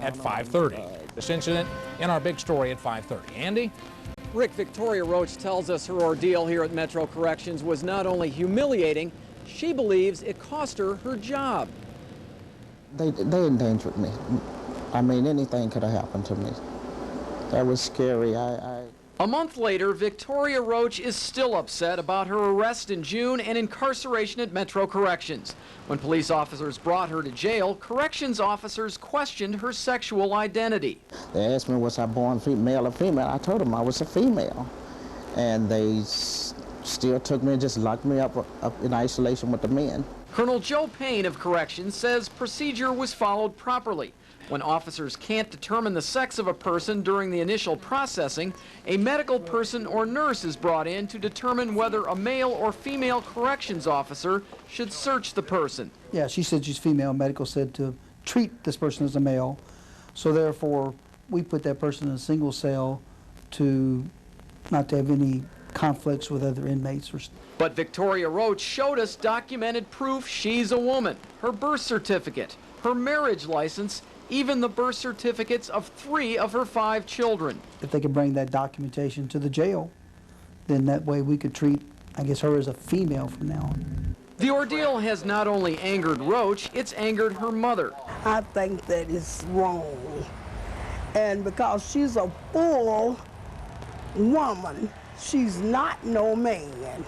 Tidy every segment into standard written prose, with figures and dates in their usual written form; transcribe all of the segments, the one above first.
at 5:30. This incident in our big story at 5:30. Andy? Rick, Victoria Roach tells us her ordeal here at Metro Corrections was not only humiliating, she believes it cost her her job. They endangered me. I mean, anything could have happened to me. That was scary. A month later, Victoria Roach is still upset about her arrest in June and incarceration at Metro Corrections. When police officers brought her to jail, corrections officers questioned her sexual identity. They asked me, was I born male or female? I told them I was a female. And they still took me and just locked me up in isolation with the men. Colonel Joe Payne of Corrections says procedure was followed properly. When officers can't determine the sex of a person during the initial processing, a medical person or nurse is brought in to determine whether a male or female corrections officer should search the person. Yeah, she said she's female. Medical said to treat this person as a male. So therefore, we put that person in a single cell to not to have any conflicts with other inmates. But Victoria Roach showed us documented proof she's a woman. Her birth certificate, her marriage license, even the birth certificates of 3 of her 5 children. If they could bring that documentation to the jail, then that way we could treat, I guess, her as a female from now on. The ordeal has not only angered Roach, it's angered her mother. I think that is wrong. And because she's a full woman, she's not no man.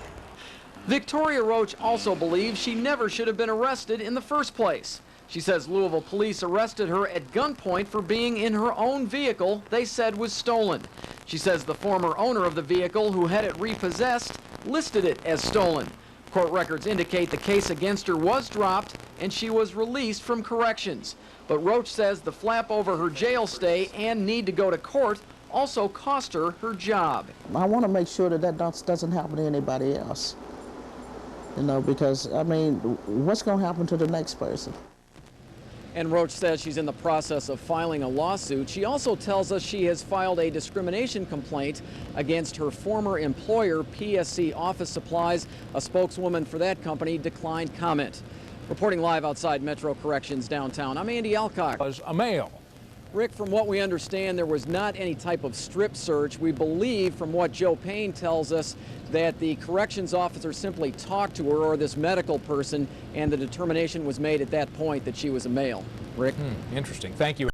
Victoria Roach also believes she never should have been arrested in the first place. She says Louisville police arrested her at gunpoint for being in her own vehicle they said was stolen. She says the former owner of the vehicle, who had it repossessed, listed it as stolen. Court records indicate the case against her was dropped and she was released from corrections. But Roach says the flap over her jail stay and need to go to court also cost her her job. I want to make sure that doesn't happen to anybody else. You know, because, I mean, what's going to happen to the next person? And Roach says she's in the process of filing a lawsuit. She also tells us she has filed a discrimination complaint against her former employer, PSC Office Supplies. A spokeswoman for that company declined comment. Reporting live outside Metro Corrections downtown, I'm Andy Alcock. Was a male. Rick, from what we understand, there was not any type of strip search. We believe, from what Joe Payne tells us, that the corrections officer simply talked to her, or this medical person, and the determination was made at that point that she was a male. Rick? Interesting. Thank you.